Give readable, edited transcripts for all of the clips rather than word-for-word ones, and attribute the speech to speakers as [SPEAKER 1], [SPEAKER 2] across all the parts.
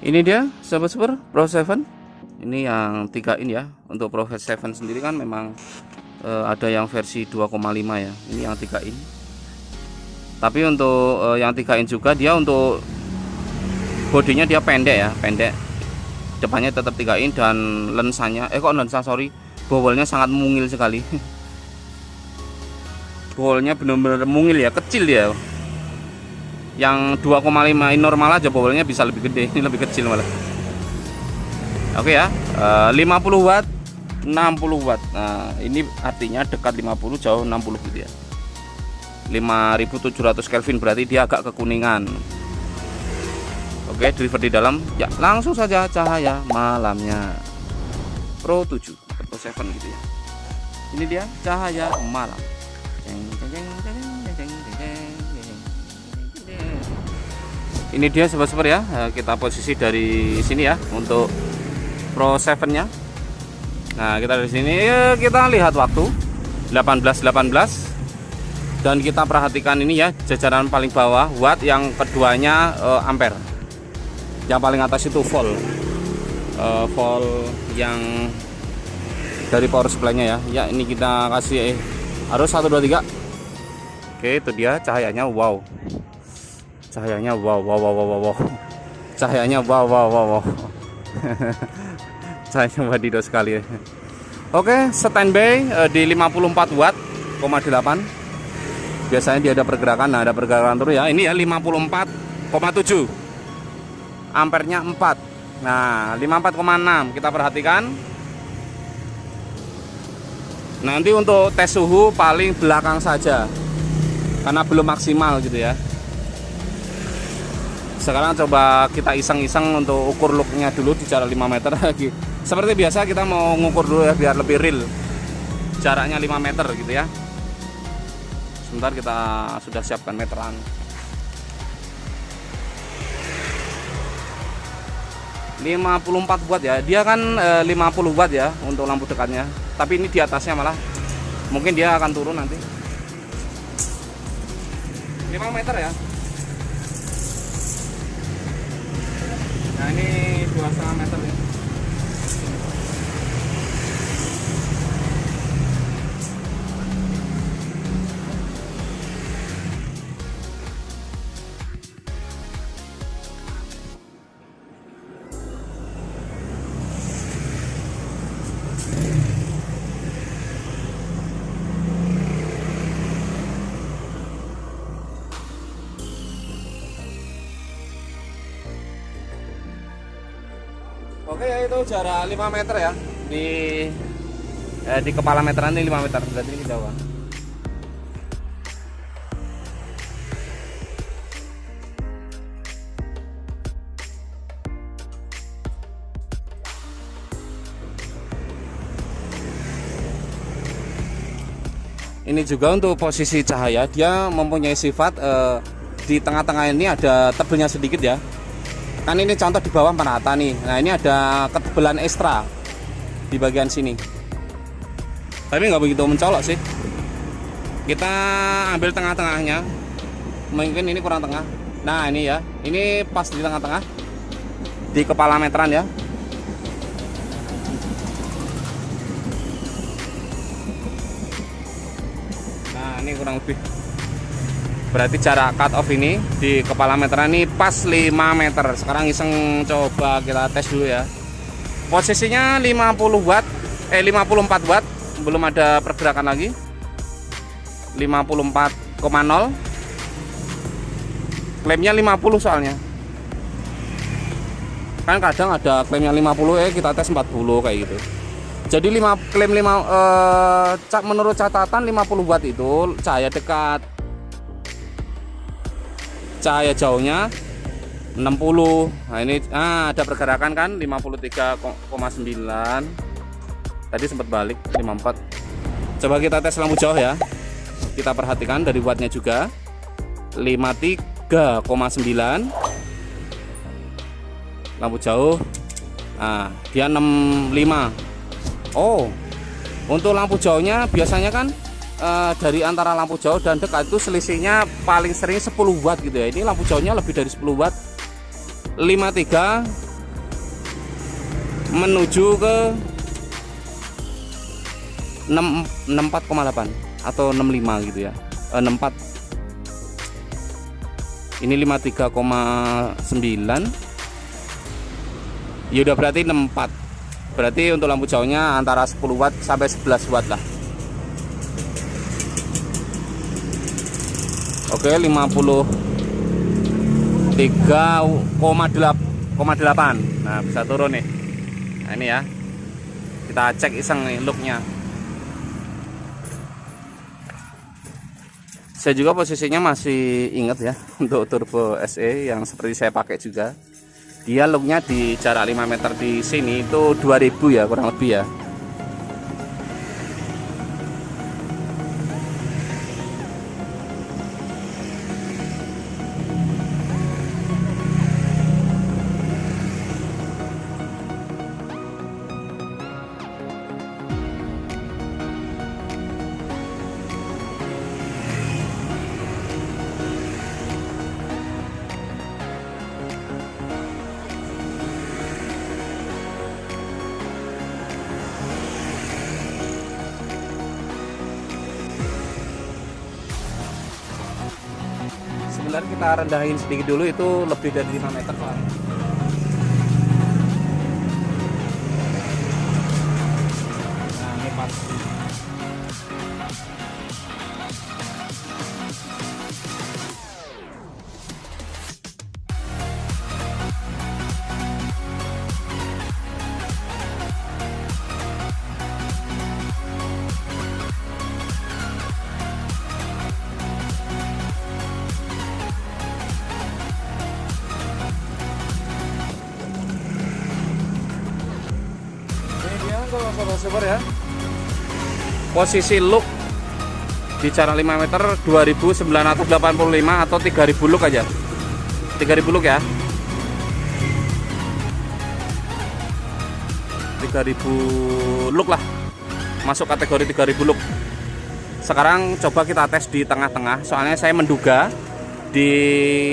[SPEAKER 1] Ini dia sahabat super Pro 7. Ini yang 3 in ya. Untuk Pro 7 sendiri kan memang ada yang versi 2,5 ya. Ini yang 3 in. Tapi untuk yang 3 in juga dia untuk bodinya dia pendek ya, pendek. Depannya tetap 3 in dan lensanya bowlnya sangat mungil sekali. Bowlnya benar-benar mungil ya, kecil ya. Yang 2,5 in normal aja bowlnya bisa lebih gede, ini lebih kecil malah. Oke ya, 50 watt 60 watt. Nah ini artinya dekat 50 jauh 60 gitu ya. 5700 Kelvin berarti dia agak kekuningan. Oke, deliver di dalam ya, langsung saja cahaya malamnya Pro 7 Pro 7 gitu ya. Ini dia cahaya malam. Ini dia sobat-sobat ya, kita posisi dari sini ya untuk Pro 7 nya. Nah kita dari sini kita lihat waktu 18.18 dan kita perhatikan ini ya, jajaran paling bawah watt, yang keduanya ampere, yang paling atas itu volt. Volt yang dari power supply-nya ya. Ya ini kita kasih arus 1 2 3. Oke, itu dia cahayanya. Wow, cahayanya wow. Cahayanya wow. Cahayanya wadidaw sekali ya. Oke, standby di 54 watt, 8. Biasanya dia ada pergerakan. Nah ada pergerakan terus ya. Ini ya 54,7, ampernya 4. Nah 54,6 kita perhatikan. Nanti untuk tes suhu paling belakang saja karena belum maksimal gitu ya. Sekarang coba kita iseng-iseng untuk ukur looknya dulu di jarak 5 meter lagi. Seperti biasa kita mau ngukur dulu ya biar lebih real. Jaraknya 5 meter gitu ya. Sebentar, kita sudah siapkan meteran. ...54 watt ya. Dia kan 50 watt ya untuk lampu dekatnya. Tapi ini di atasnya malah mungkin dia akan turun nanti. 5 meter ya. Nah ini 2,5 meter ya. Oke ya, itu jarak 5 meter ya. Di kepala meteran ini 5 meter. Berarti ini kejauhan. Ini juga untuk posisi cahaya, dia mempunyai sifat di tengah-tengah ini ada tebelnya sedikit ya. Kan ini contoh di bawah merata nih. Nah ini ada ketebalan ekstra di bagian sini. Tapi nggak begitu mencolok sih. Kita ambil tengah-tengahnya. Mungkin ini kurang tengah. Nah ini ya, ini pas di tengah-tengah di kepala meteran ya. Nah ini kurang lebih. Berarti jarak cut off ini di kepala meteran ini pas 5 meter. Sekarang iseng coba kita tes dulu ya. Posisinya 54 watt, belum ada pergerakan lagi. 54,0. Klaimnya 50 soalnya. Kan kadang ada klaimnya 50 kita tes 40 kayak gitu. Jadi menurut catatan 50 watt itu cahaya dekat. Cahaya jauhnya 60. Nah ini ada pergerakan kan 53,9. Tadi sempat balik 54. Coba kita tes lampu jauh ya. Kita perhatikan dari wattnya juga 53,9 lampu jauh. Nah dia 65. Oh, untuk lampu jauhnya biasanya kan dari antara lampu jauh dan dekat itu selisihnya paling sering 10 watt gitu ya. Ini lampu jauhnya lebih dari 10 watt. 53 menuju ke 64,8 atau 65 gitu ya. 64. Ini 53,9. Ya udah berarti 64. Berarti untuk lampu jauhnya antara 10 watt sampai 11 watt lah. Oke, 53,8. Nah, bisa turun nih. Nah, ini ya. Kita cek iseng nih looknya. Saya juga posisinya masih ingat ya untuk Turbo SE yang seperti saya pakai juga. Dia looknya di jarak 5 meter di sini itu 2000 ya kurang lebih ya. Sebenarnya kita rendahin sedikit dulu, itu lebih dari 5 meter soalnya. Nah, ini pas. Kalau sobat-sobat ya, posisi look di jarak 5 meter 2985 atau 3000 look aja, 3000 look ya, 3000 look lah, masuk kategori 3000 look. Sekarang coba kita tes di tengah-tengah, soalnya saya menduga di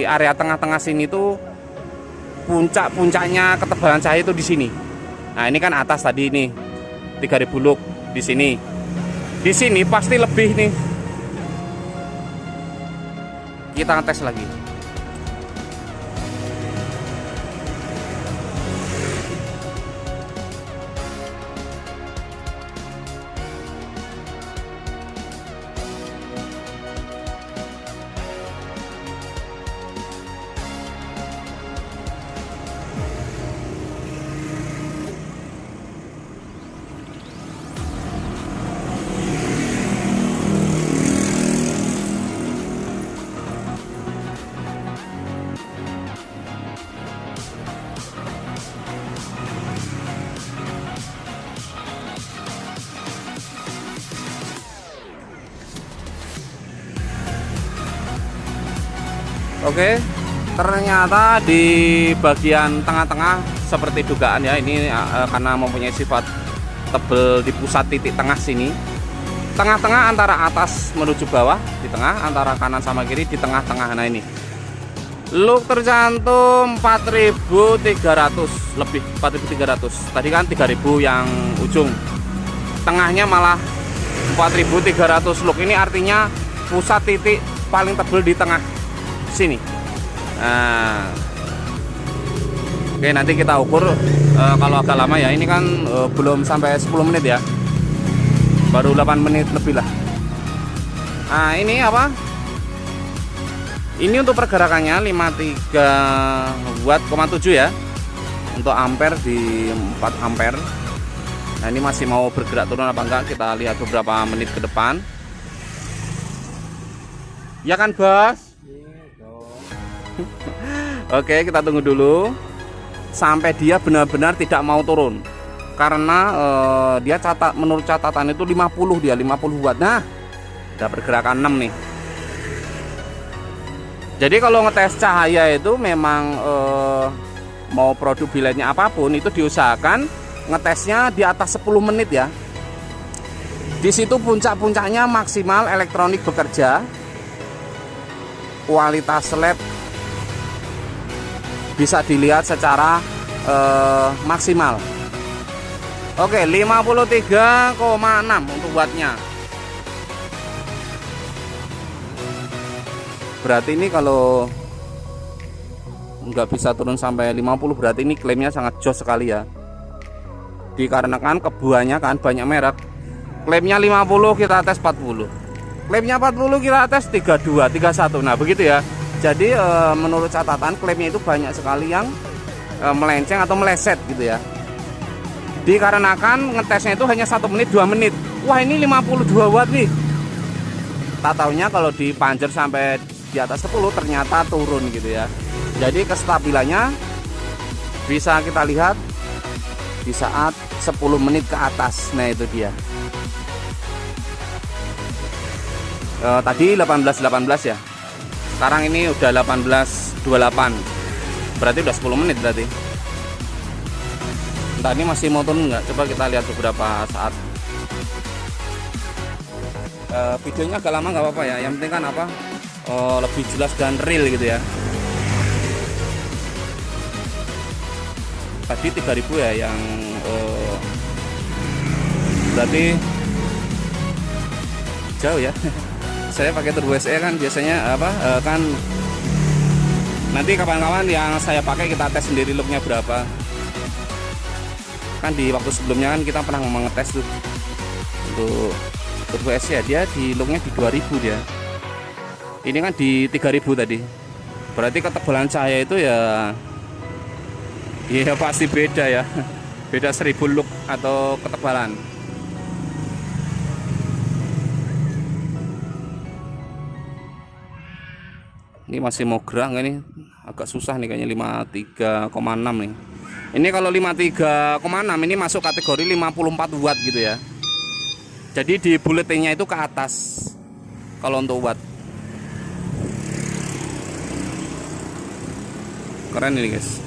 [SPEAKER 1] area tengah-tengah sini tuh puncak-puncaknya ketebalan cahaya itu di sini. Nah, ini kan atas tadi nih 3000 look di sini. Di sini pasti lebih nih. Kita ngetes lagi. Oke, ternyata di bagian tengah-tengah seperti dugaan ya, ini karena mempunyai sifat tebel di pusat titik tengah sini. Tengah-tengah antara atas menuju bawah, di tengah antara kanan sama kiri di tengah-tengah. Nah, ini look tercantum 4300 lebih, 4300. Tadi kan 3000 yang ujung. Tengahnya malah 4300 look. Ini artinya pusat titik paling tebel di tengah sini. Nah, oke, nanti kita ukur kalau agak lama ya. Ini kan belum sampai 10 menit ya, baru 8 menit lebih lah. Nah, ini apa? Ini untuk pergerakannya 53 watt,7 ya. Untuk ampere di 4 ampere. Nah, ini masih mau bergerak turun apa enggak, kita lihat beberapa menit ke depan. Ya kan, Bos? Oke, kita tunggu dulu sampai dia benar-benar tidak mau turun, karena dia menurut catatan itu 50 watt. Nah, udah pergerakan 6 nih. Jadi kalau ngetes cahaya itu memang mau produk biletnya apapun itu diusahakan ngetesnya di atas 10 menit ya. Di situ puncak-puncaknya maksimal elektronik bekerja, kualitas LED bisa dilihat secara maksimal. Oke, 53,6 untuk wattnya. Berarti ini kalau nggak bisa turun sampai 50, berarti ini klaimnya sangat jos sekali ya. Dikarenakan kebuannya kan banyak merek. Klaimnya 50, kita tes 40. Klaimnya 40, kita tes 32, 31. Nah begitu ya. Jadi menurut catatan klaimnya itu banyak sekali yang melenceng atau meleset gitu ya. Dikarenakan ngetesnya itu hanya 1 menit 2 menit. Wah ini 52 watt nih. Tak taunya kalau dipanjer sampai di atas 10 ternyata turun gitu ya. Jadi kestabilannya bisa kita lihat di saat 10 menit ke atas. Nah itu dia. Tadi 18 ya. Sekarang ini udah 18:28. Berarti udah 10 menit berarti. Entah ini masih mau turun nggak? Coba kita lihat beberapa saat. Videonya agak lama nggak apa-apa ya. Yang penting kan apa? Lebih jelas dan real gitu ya. Tadi 3000 ya yang berarti jauh ya. Saya pakai turbo SE kan biasanya apa kan nanti kawan-kawan yang saya pakai kita tes sendiri looknya berapa. Kan di waktu sebelumnya kan kita pernah mengetes tuh untuk turbo SE ya, dia di looknya di 2000 dia. Ini kan di 3000 tadi. Berarti ketebalan cahaya itu ya pasti beda ya. Beda 1000 look atau ketebalan. Ini masih mau gerak nggak nih? Agak susah nih kayaknya 53,6 nih. Ini kalau 53,6 ini masuk kategori 54 watt gitu ya. Jadi di buletinnya itu ke atas kalau untuk watt. Keren ini guys.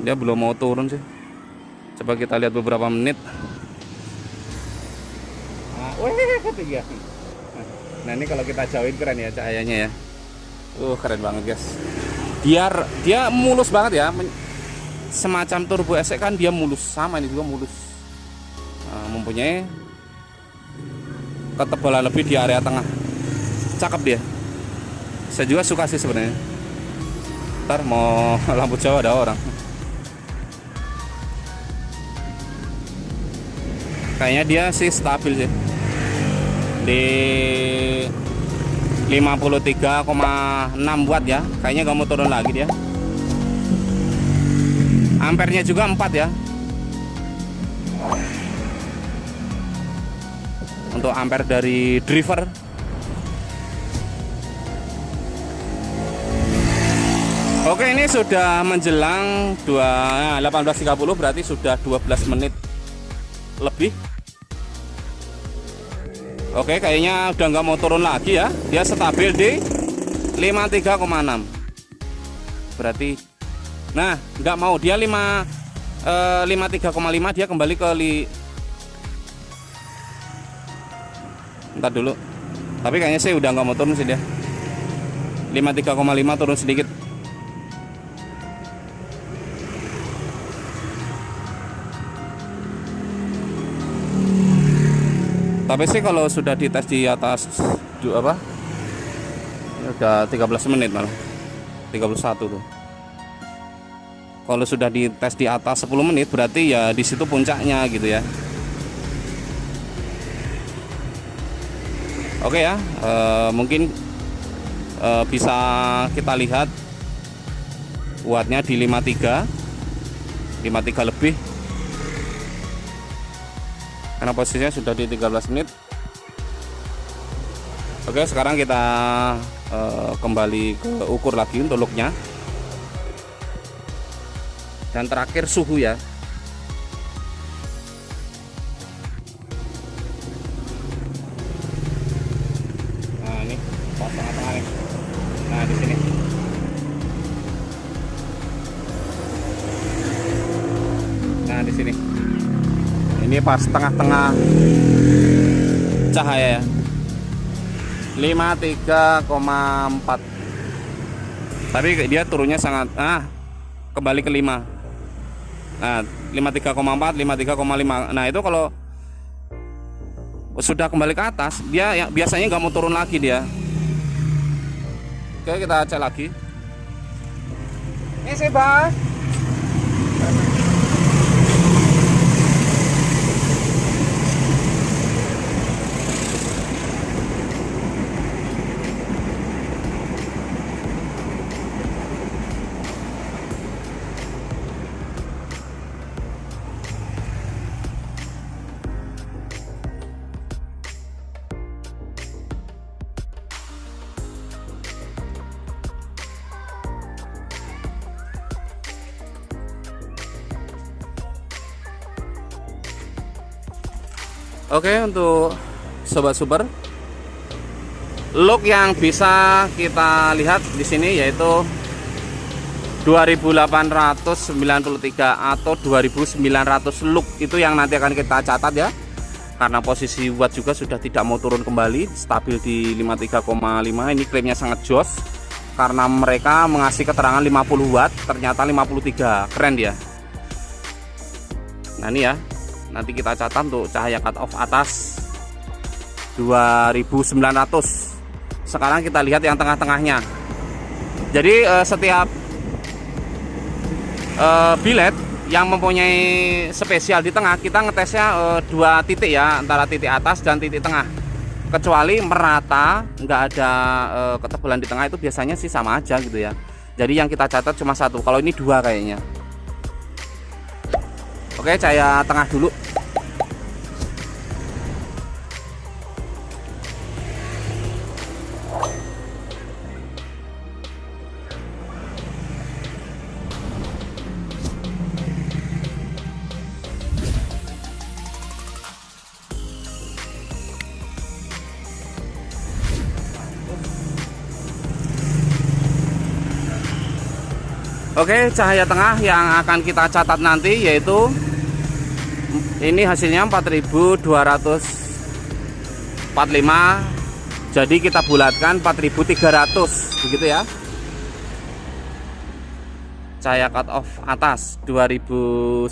[SPEAKER 1] Dia belum mau turun sih. Coba kita lihat beberapa menit. Ketiga. Nah ini kalau kita jauhin keren ya cahayanya ya. Keren banget guys. Dia mulus banget ya. Semacam turbo SE kan dia mulus, sama ini juga mulus. Mempunyai ketebalan lebih di area tengah. Cakep dia. Saya juga suka sih sebenarnya. Ntar mau lampu Jawa ada orang. Kayaknya dia sih stabil sih di 53,6 watt ya. Kayaknya gak mau turun lagi dia. Ampernya juga 4 ya. Untuk ampere dari driver. Oke, ini sudah menjelang 18.30, berarti sudah 12 menit lebih. Oke, kayaknya udah nggak mau turun lagi ya. Dia stabil di 53,6. Berarti nah, nggak mau, dia 53,5, dia kembali ke Ntar dulu. Tapi kayaknya sih udah nggak mau turun sih dia. 53,5 turun sedikit. Tapi sih kalau sudah dites di atas apa? Ini udah 13 menit malah. 31 tuh. Kalau sudah dites di atas 10 menit berarti ya di situ puncaknya gitu ya. Oke ya, mungkin bisa kita lihat wattnya di 53 lebih. Karena posisinya sudah di 13 menit. Oke, sekarang kita kembali ke ukur lagi untuk looknya. Dan terakhir suhu ya. Nah ini pas tengah-tengah nih. Nah di sini. Nah di sini. Ini pas tengah-tengah cahaya ya. 53,4. Tapi dia turunnya sangat kembali ke 5. Nah 53,4, 53,5. Nah itu kalau sudah kembali ke atas, dia ya, biasanya nggak mau turun lagi dia. Oke, kita cek lagi. Ini sih Bas. Oke, untuk sobat super, look yang bisa kita lihat di sini yaitu 2893 atau 2900 look, itu yang nanti akan kita catat ya. Karena posisi watt juga sudah tidak mau turun kembali, stabil di 53,5. Ini klaimnya sangat jos karena mereka mengasih keterangan 50 watt, ternyata 53. Keren dia. Nah ini ya, nanti kita catat untuk cahaya cut off atas 2900. Sekarang kita lihat yang tengah-tengahnya. Jadi setiap bilet yang mempunyai spesial di tengah, kita ngetesnya 2 titik ya, antara titik atas dan titik tengah. Kecuali merata, nggak ada ketebalan di tengah, itu biasanya sih sama aja gitu ya. Jadi yang kita catat cuma 1. Kalau ini 2 kayaknya. Oke, cahaya tengah dulu. Oke, cahaya tengah yang akan kita catat nanti yaitu ini hasilnya 4245. Jadi kita bulatkan 4300 begitu ya. Cahaya cut off atas 2900,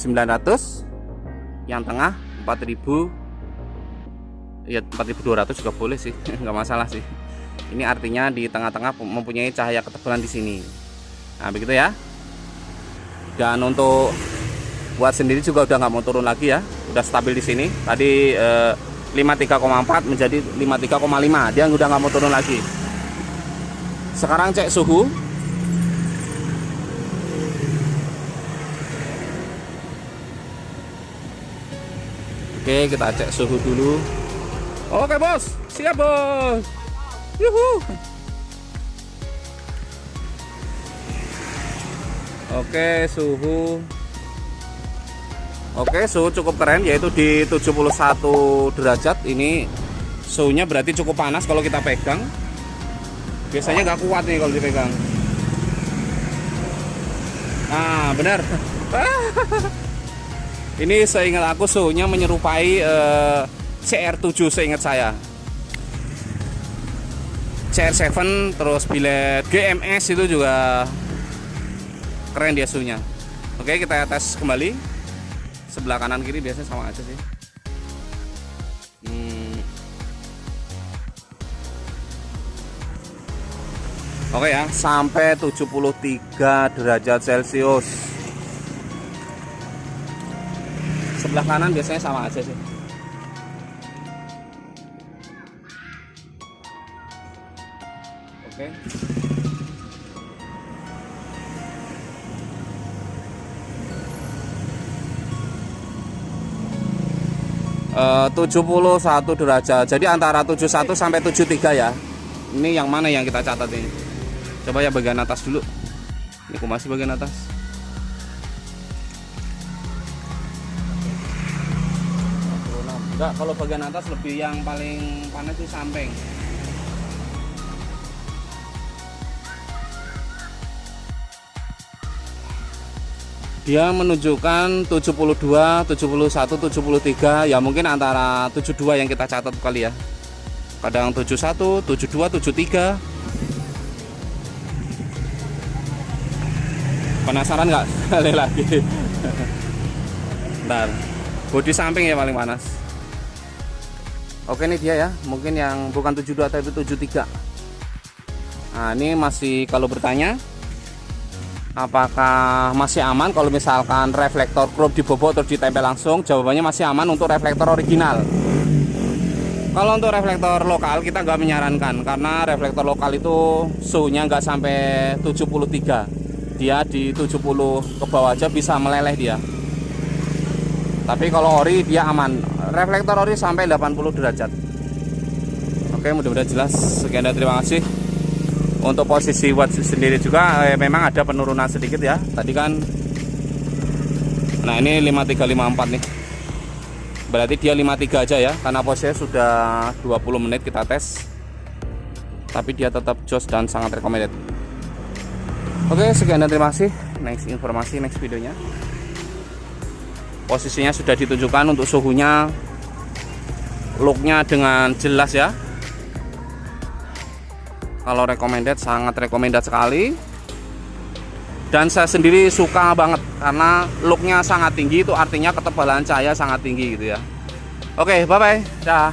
[SPEAKER 1] yang tengah 4000, ya 4200 juga boleh sih, nggak masalah sih. Ini artinya di tengah-tengah mempunyai cahaya ketebalan di sini. Nah begitu ya. Dan untuk watt sendiri juga udah nggak mau turun lagi ya, udah stabil di sini. Tadi 53,4 menjadi 53,5, dia udah nggak mau turun lagi. Sekarang cek suhu. Oke, kita cek suhu dulu. Oke bos, siap bos. Yuhu. Oke, suhu. Oke, suhu cukup keren yaitu di 71 derajat. Ini suhunya berarti cukup panas kalau kita pegang. Biasanya nggak kuat nih kalau dipegang. Nah, benar. Ini seingat aku suhunya menyerupai CR7 seingat saya. CR7 terus bilet GMS itu juga keren dia suhunya. Oke, kita tes kembali. Sebelah kanan kiri biasanya sama aja sih. Oke ya, sampai 73 derajat Celcius. Sebelah kanan biasanya sama aja sih. Oke. 71 derajat. Jadi antara 71 sampai 73 ya. Ini yang mana yang kita catat ini? Coba ya bagian atas dulu. Ini aku masih bagian atas. Enggak, kalau bagian atas lebih yang paling panas di samping. Dia menunjukkan 72, 71, 73, ya mungkin antara 72 yang kita catat kali ya. Kadang 71, 72, 73. Penasaran nggak? Sekali lagi. Bentar, bodi samping ya paling panas. Oke, ini dia ya, mungkin yang bukan 72 tapi 73. Nah ini masih, kalau bertanya apakah masih aman kalau misalkan reflektor chrome dibobok terus ditempel langsung, jawabannya masih aman untuk reflektor original. Kalau untuk reflektor lokal kita nggak menyarankan, karena reflektor lokal itu suhunya nggak sampai 73, dia di 70 ke bawah aja bisa meleleh dia. Tapi kalau ori dia aman, reflektor ori sampai 80 derajat. Oke, mudah-mudahan jelas. Sekian dan terima kasih. Untuk posisi watt sendiri juga memang ada penurunan sedikit ya. Tadi kan, nah ini 5354 nih. Berarti dia 53 aja ya, karena posisinya sudah 20 menit kita tes. Tapi dia tetap jos dan sangat recommended. Oke, sekian dan terima kasih. Next informasi, next videonya. Posisinya sudah ditunjukkan untuk suhunya, looknya dengan jelas ya. Kalau recommended, sangat recommended sekali. Dan saya sendiri suka banget karena looknya sangat tinggi, itu artinya ketebalan cahaya sangat tinggi gitu ya. Oke, bye bye, dah.